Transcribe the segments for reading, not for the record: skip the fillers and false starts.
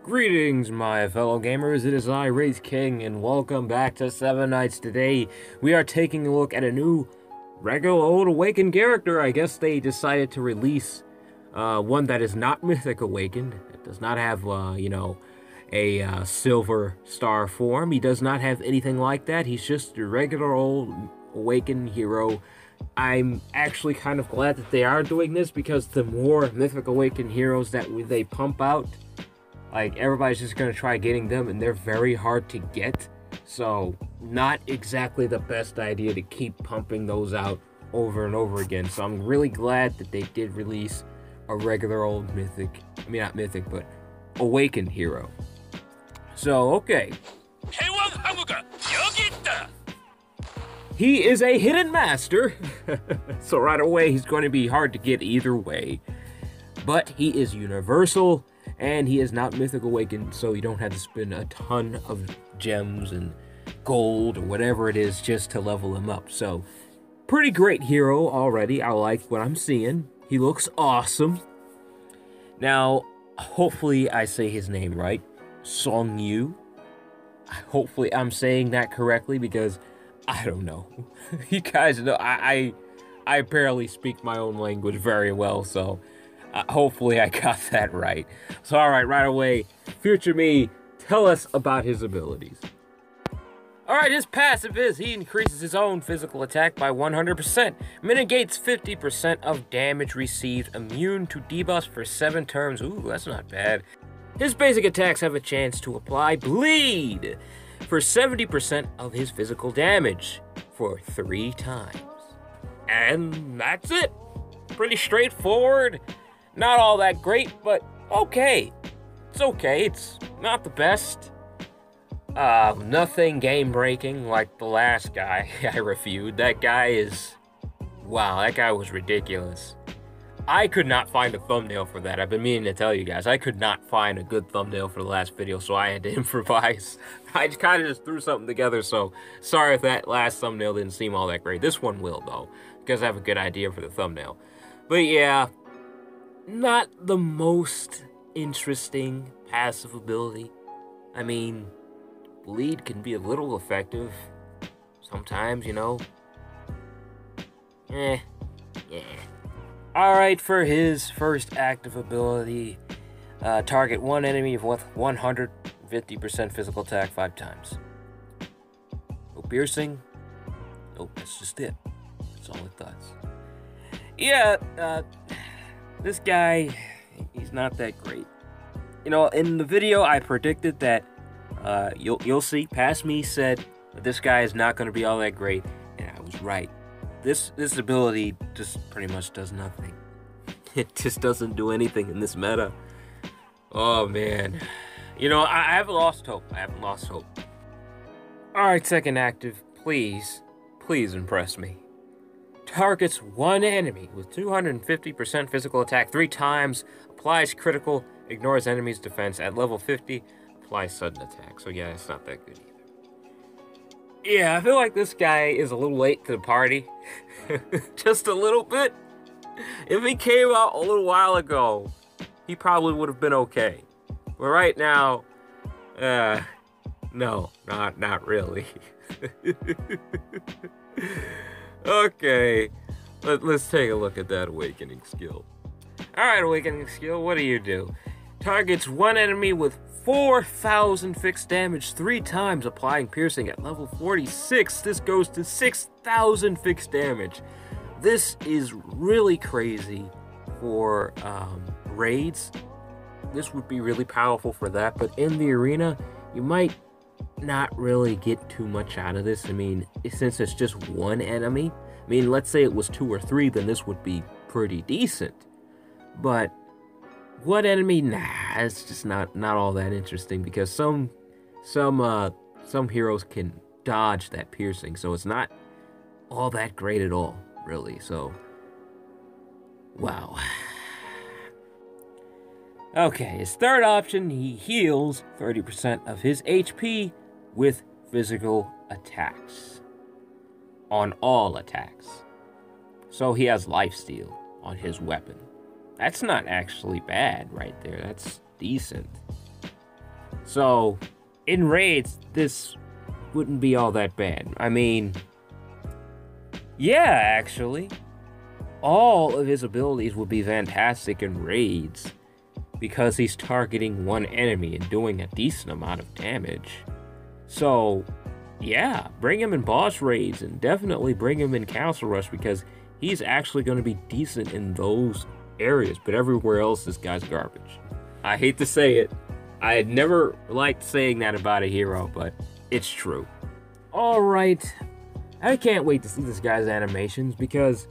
Greetings, my fellow gamers. It is I, King, and welcome back to Seven Nights. Today, we are taking a look at a new, regular old Awakened character. I guess they decided to release one that is not Mythic Awakened. It does not have, a Silver Star form. He does not have anything like that. He's just a regular old Awakened hero. I'm actually kind of glad that they are doing this, because the more Mythic Awakened heroes that they pump out, like, everybody's just going to try getting them, and they're very hard to get. So, not exactly the best idea to keep pumping those out over and over again. So, I'm really glad that they did release a regular old Mythic, not Mythic, but Awakened hero. So, okay. He is a hidden master, so right away he's going to be hard to get either way. But he is universal, and he is not Mythic Awakened, so you don't have to spend a ton of gems and gold or whatever it is just to level him up. So, pretty great hero already. I like what I'm seeing. He looks awesome. Now, hopefully I say his name right. Xiang. Hopefully I'm saying that correctly, because I don't know. You guys know I barely speak my own language very well, so hopefully I got that right. So alright, right away, future me, tell us about his abilities. Alright, his passive is he increases his own physical attack by 100%, mitigates 50% of damage received, immune to debuffs for 7 turns. Ooh, that's not bad. His basic attacks have a chance to apply bleed for 70% of his physical damage for 3 times. And that's it. Pretty straightforward. Not all that great, but okay. It's okay. It's not the best. Nothing game-breaking like the last guy I reviewed. That guy is... wow, that guy was ridiculous. I could not find a thumbnail for that. I've been meaning to tell you guys. I could not find a good thumbnail for the last video, so I had to improvise. I kind of just threw something together, so sorry if that last thumbnail didn't seem all that great. This one will, though, because I have a good idea for the thumbnail. But yeah, not the most interesting passive ability. I mean, bleed can be a little effective sometimes, you know. Yeah. Alright, for his first active ability, target one enemy with 150% physical attack 5 times. No piercing. Nope, that's just it. That's all it does. Yeah, this guy, he's not that great. You know, in the video, I predicted that, you'll see, past me said that this guy is not going to be all that great, and I was right. This ability just pretty much does nothing. It just doesn't do anything in this meta. Oh, man. You know, I haven't lost hope. Alright, second active, please impress me. Targets one enemy with 250% physical attack 3 times, applies critical, ignores enemy's defense at level 50, applies sudden attack. So yeah, it's not that good either. Yeah, I feel like this guy is a little late to the party. Just a little bit. If he came out a little while ago, he probably would have been okay. But right now, no, not really. Okay, let's take a look at that awakening skill. Alright, awakening skill, what do? Targets one enemy with 4,000 fixed damage 3 times, applying piercing at level 46. This goes to 6,000 fixed damage. This is really crazy for raids. This would be really powerful for that, but in the arena, you might not really get too much out of this. I mean, since it's just one enemy, I mean, let's say it was 2 or 3, then this would be pretty decent. But what enemy? Nah, it's just not all that interesting, because some heroes can dodge that piercing, so it's not all that great at all, really. So, wow. Okay, his third option, he heals 30% of his HP with physical attacks. On all attacks. So he has lifesteal on his weapon. That's not actually bad right there. That's decent. So, in raids, this wouldn't be all that bad. I mean, yeah, actually. All of his abilities would be fantastic in raids because he's targeting one enemy and doing a decent amount of damage. So, yeah, bring him in boss raids and definitely bring him in Castle Rush because he's actually going to be decent in those areas, but everywhere else this guy's garbage. I hate to say it. I had never liked saying that about a hero, but it's true. Alright, I can't wait to see this guy's animations because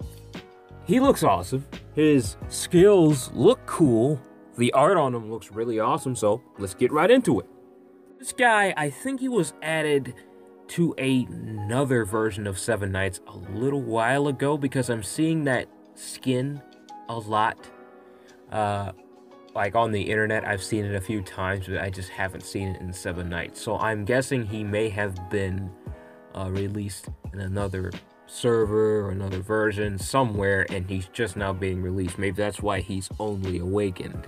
he looks awesome. His skills look cool. The art on him looks really awesome, so let's get right into it. This guy, I think he was added to another version of Seven Knights a little while ago because I'm seeing that skin a lot. Like on the internet, I've seen it a few times, but I just haven't seen it in Seven Knights. So I'm guessing he may have been released in another server or another version somewhere, and he's just now being released. Maybe that's why he's only awakened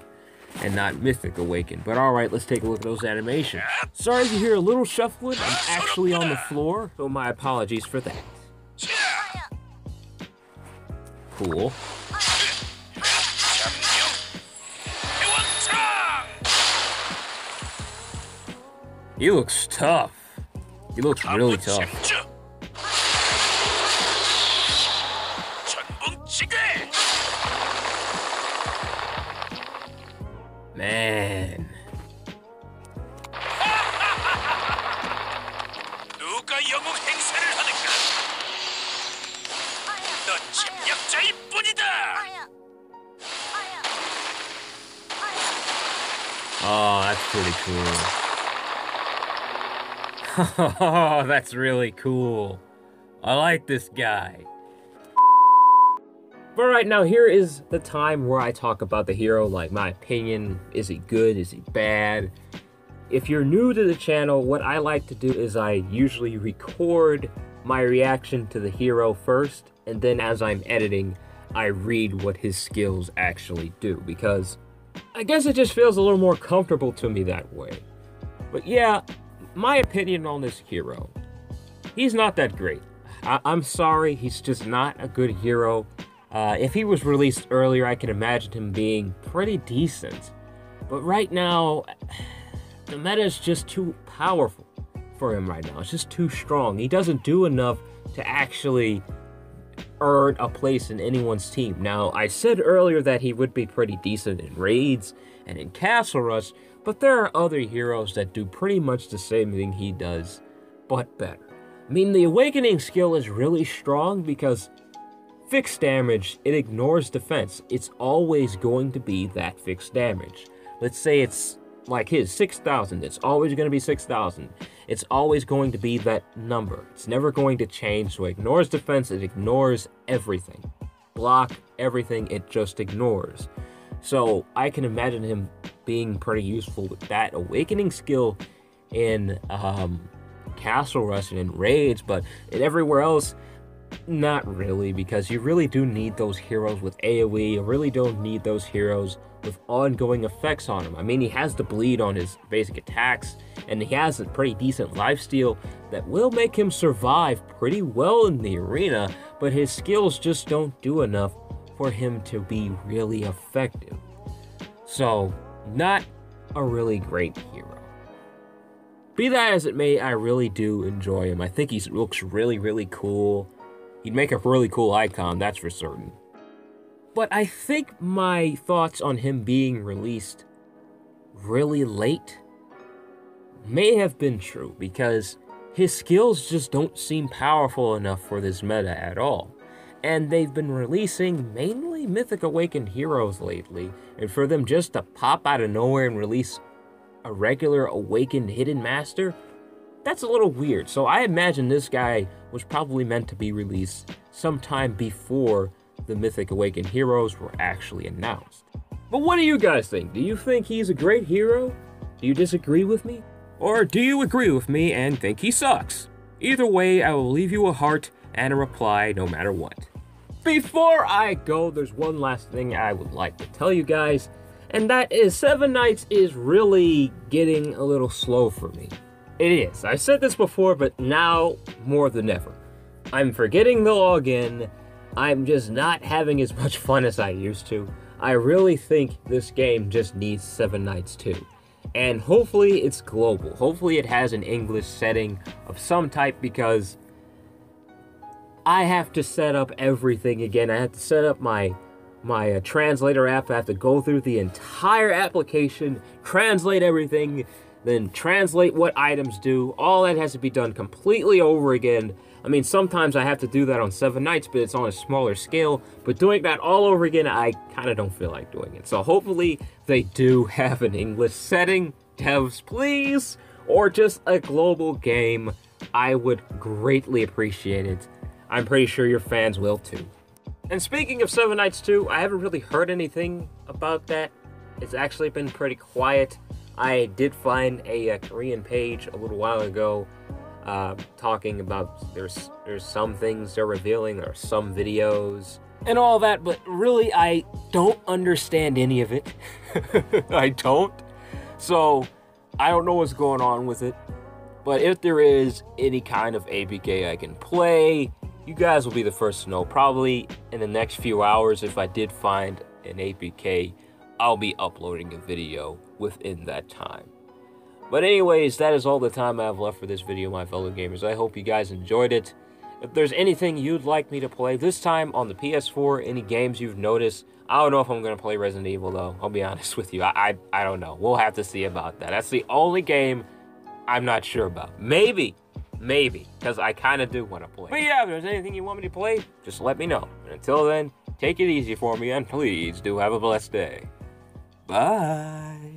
and not Mythic Awakened. But alright, let's take a look at those animations. Sorry if you hear a little shuffling, I'm actually on the floor, so my apologies for that. Cool. He looks tough. He looks really tough. Man. Oh, that's pretty cool. Oh, that's really cool. I like this guy. But right now, here is the time where I talk about the hero, like my opinion. Is he good? Is he bad? If you're new to the channel, what I like to do is I usually record my reaction to the hero first, and then as I'm editing, I read what his skills actually do, because I guess it just feels a little more comfortable to me that way. But yeah, my opinion on this hero, he's not that great. I'm sorry, he's just not a good hero. If he was released earlier, I can imagine him being pretty decent. But right now, the meta is just too powerful for him right now. It's just too strong. He doesn't do enough to actually earn a place in anyone's team. Now, I said earlier that he would be pretty decent in raids and in Castle Rush, but there are other heroes that do pretty much the same thing he does, but better. I mean, the Awakening skill is really strong because fixed damage, it ignores defense. It's always going to be that fixed damage. Let's say it's like his 6,000. It's always going to be 6,000. It's always going to be that number. It's never going to change. So it ignores defense. It ignores everything. Block, everything. It just ignores. So I can imagine him being pretty useful with that Awakening skill in Castle Rush and in raids, but in everywhere else, not really, because you really do need those heroes with AoE. You really don't need those heroes with ongoing effects on him. I mean, he has the bleed on his basic attacks, and he has a pretty decent lifesteal that will make him survive pretty well in the arena, but his skills just don't do enough for him to be really effective. So, not a really great hero. Be that as it may, I really do enjoy him. I think he looks really, really cool. He'd make a really cool icon, that's for certain. But I think my thoughts on him being released really late may have been true, because his skills just don't seem powerful enough for this meta at all. And they've been releasing mainly Mythic Awakened heroes lately, and for them just to pop out of nowhere and release a regular Awakened Hidden Master, that's a little weird. So I imagine this guy was probably meant to be released sometime before the Mythic Awakened heroes were actually announced. But what do you guys think? Do you think he's a great hero? Do you disagree with me? Or do you agree with me and think he sucks? Either way, I will leave you a heart and a reply no matter what. Before I go, there's one last thing I would like to tell you guys. and that is 7 Nights is really getting a little slow for me. It is. I said this before, but now more than ever. I'm forgetting the login. I'm just not having as much fun as I used to. I really think this game just needs 7 Nights 2. And hopefully it's global. Hopefully it has an English setting of some type, because I have to set up everything again. I have to set up my translator app. I have to go through the entire application, translate everything, then translate what items do. All that has to be done completely over again. I mean, sometimes I have to do that on 7 Nights, but it's on a smaller scale. But doing that all over again, I kind of don't feel like doing it. So hopefully they do have an English setting. Devs, please! Or just a global game. I would greatly appreciate it. I'm pretty sure your fans will too. And speaking of 7 Nights 2, I haven't really heard anything about that. It's actually been pretty quiet. I did find a Korean page a little while ago talking about there's some things they're revealing, or some videos and all that, but really I don't understand any of it. I don't. So I don't know what's going on with it. But if there is any kind of APK I can play, you guys will be the first to know. Probably in the next few hours, if I did find an APK, I'll be uploading a video within that time. But anyways, that is all the time I have left for this video, my fellow gamers. I hope you guys enjoyed it. If there's anything you'd like me to play this time on the PS4, any games you've noticed, I don't know if I'm going to play Resident Evil, though. I'll be honest with you. I don't know. We'll have to see about that. That's the only game I'm not sure about. Maybe, because I kind of do want to play. But yeah, if there's anything you want me to play, just let me know. And until then, take it easy for me, and please do have a blessed day. Bye.